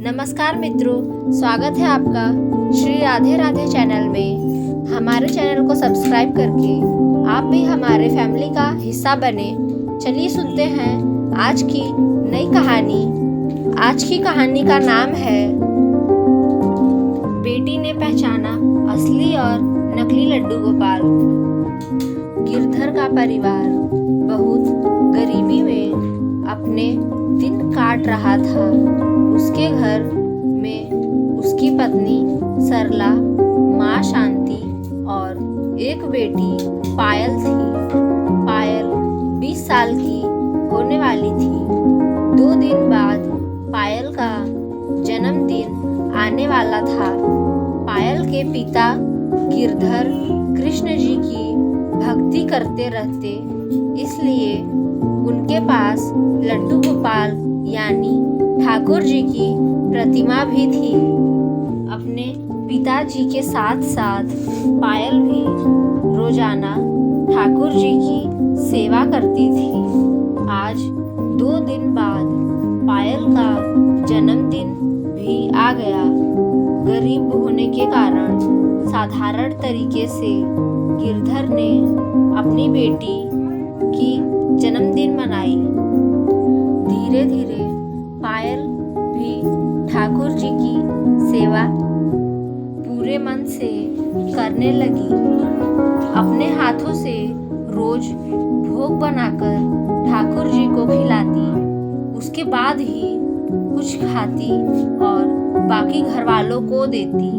नमस्कार मित्रों, स्वागत है आपका श्री राधे राधे चैनल में। हमारे चैनल को सब्सक्राइब करके आप भी हमारे फैमिली का हिस्सा बने। चलिए सुनते हैं आज की नई कहानी। आज की कहानी का नाम है बेटी ने पहचाना असली और नकली लड्डू गोपाल। गिरधर का परिवार बहुत गरीबी में अपने दिन काट रहा था। उसके घर में उसकी पत्नी सरला, माँ शांति और एक बेटी पायल थी। पायल 20 साल की होने वाली थी। 2 दिन बाद पायल का जन्मदिन आने वाला था। पायल के पिता गिरधर कृष्ण जी की भक्ति करते रहते, इसलिए उनके पास लड्डू गोपाल यानी ठाकुर जी की प्रतिमा भी थी। अपने पिताजी के साथ साथ पायल भी रोजाना ठाकुर जी की सेवा करती थी। आज 2 दिन बाद पायल का जन्मदिन भी आ गया। गरीब होने के कारण साधारण तरीके से गिरधर ने अपनी बेटी की जन्मदिन मनाई। धीरे धीरे पायल भी ठाकुर जी की सेवा पूरे मन से करने लगी। अपने हाथों से रोज भोग बनाकर ठाकुर जी को खिलाती, उसके बाद ही कुछ खाती और बाकी घर वालों को देती।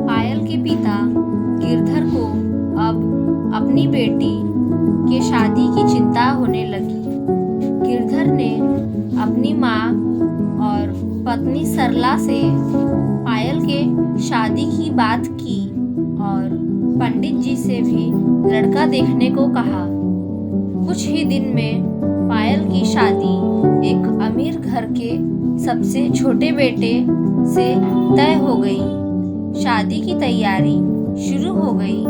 पायल के पिता गिरधर को अब अपनी बेटी के शादी की चिंता होने लगी। गिरधर ने अपनी माँ और पत्नी सरला से पायल के शादी की बात की और पंडित जी से भी लड़का देखने को कहा। कुछ ही दिन में पायल की शादी एक अमीर घर के सबसे छोटे बेटे से तय हो गई। शादी की तैयारी शुरू हो गई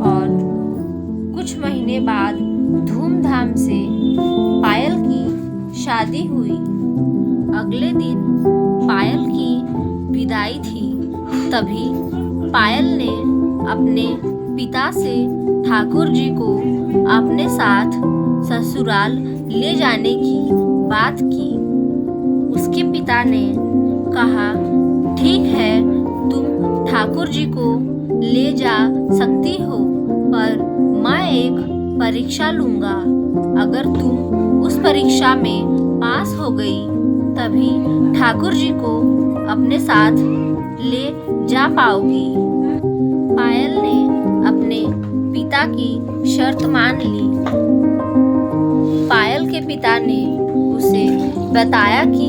और कुछ महीने बाद धूमधाम से पायल की शादी हुई। अगले दिन पायल की विदाई थी। तभी पायल ने अपने पिता से ठाकुर जी को अपने साथ ससुराल ले जाने की बात की। उसके पिता ने कहा, ठीक है, तुम ठाकुर जी को ले जा सकती हो, पर मैं एक परीक्षा लूंगा। अगर तुम उस परीक्षा में पास हो गई तभी ठाकुर जी को अपने साथ ले जा पाओगी। पायल ने अपने पिता की शर्त मान ली। पायल के पिता ने उसे बताया कि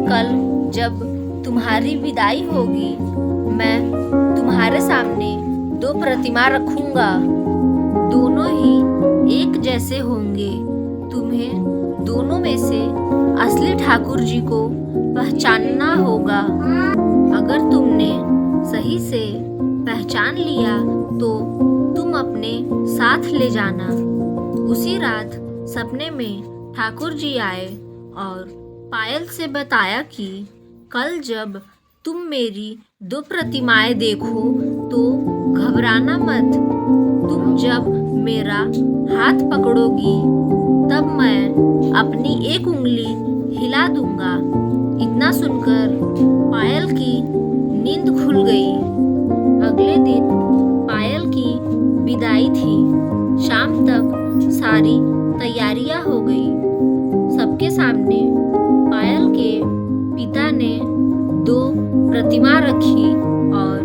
कल जब तुम्हारी विदाई होगी, मैं तुम्हारे सामने 2 प्रतिमा रखूंगा। दोनों ही एक जैसे होंगे। तुम्हें दोनों में से असली ठाकुर जी को पहचानना होगा। अगर तुमने सही से पहचान लिया तो तुम अपने साथ ले जाना। उसी रात सपने में ठाकुर जी आए और पायल से बताया कि कल जब तुम मेरी 2 प्रतिमाएं देखो तो घबराना मत। तुम जब मेरा हाथ पकड़ोगी तब मैं अपनी एक उंगली हिला दूंगा। इतना सुनकर पायल की नींद खुल गई। अगले दिन पायल की विदाई थी। शाम तक सारी तैयारियां हो गई। सबके सामने पायल के पिता ने 2 प्रतिमा रखी और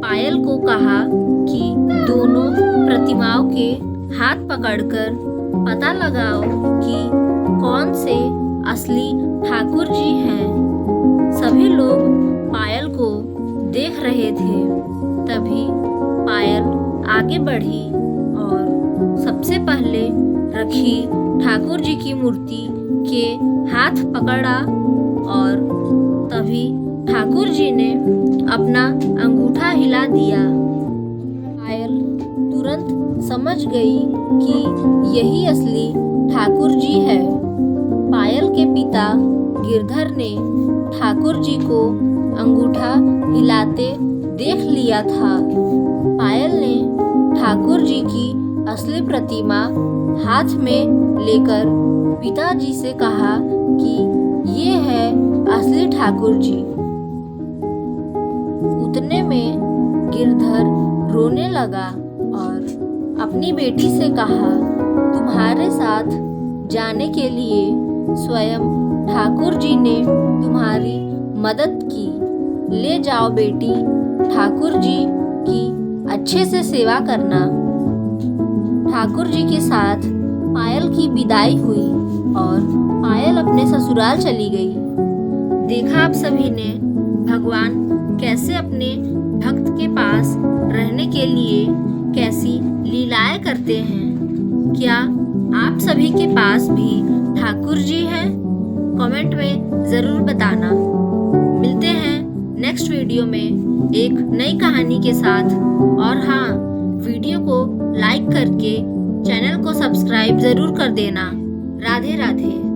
पायल को कहा कि दोनों प्रतिमाओं के हाथ पकड़कर पता लगाओ कि कौन से असली ठाकुर जी हैं। सभी लोग पायल को देख रहे थे। तभी पायल आगे बढ़ी और सबसे पहले रखी ठाकुर जी की मूर्ति के हाथ पकड़ा और तभी ठाकुर जी ने अपना अंगूठा हिला दिया। पायल तुरंत समझ गई कि यही असली ठाकुर जी है। पायल के पिता गिरधर ने ठाकुर जी को अंगूठा हिलाते देख लिया था। पायल ने ठाकुर जी की असली प्रतिमा हाथ में लेकर पिताजी से कहा कि ये है असली ठाकुर जी। उतने में गिरधर रोने लगा और अपनी बेटी से कहा, तुम्हारे साथ जाने के लिए स्वयं ठाकुर जी ने तुम्हारी मदद की। ले जाओ बेटी, ठाकुर जी की अच्छे से सेवा करना। ठाकुर जी के साथ पायल की विदाई हुई और पायल अपने ससुराल चली गई। देखा आप सभी ने भगवान कैसे अपने भक्त के पास रहने के लिए कैसी लीलाएं करते हैं। क्या आप सभी के पास भी ठाकुर जी हैं? कमेंट में ज़रूर बताना। मिलते हैं नेक्स्ट वीडियो में एक नई कहानी के साथ। और हाँ, वीडियो को लाइक करके चैनल को सब्सक्राइब ज़रूर कर देना। राधे राधे।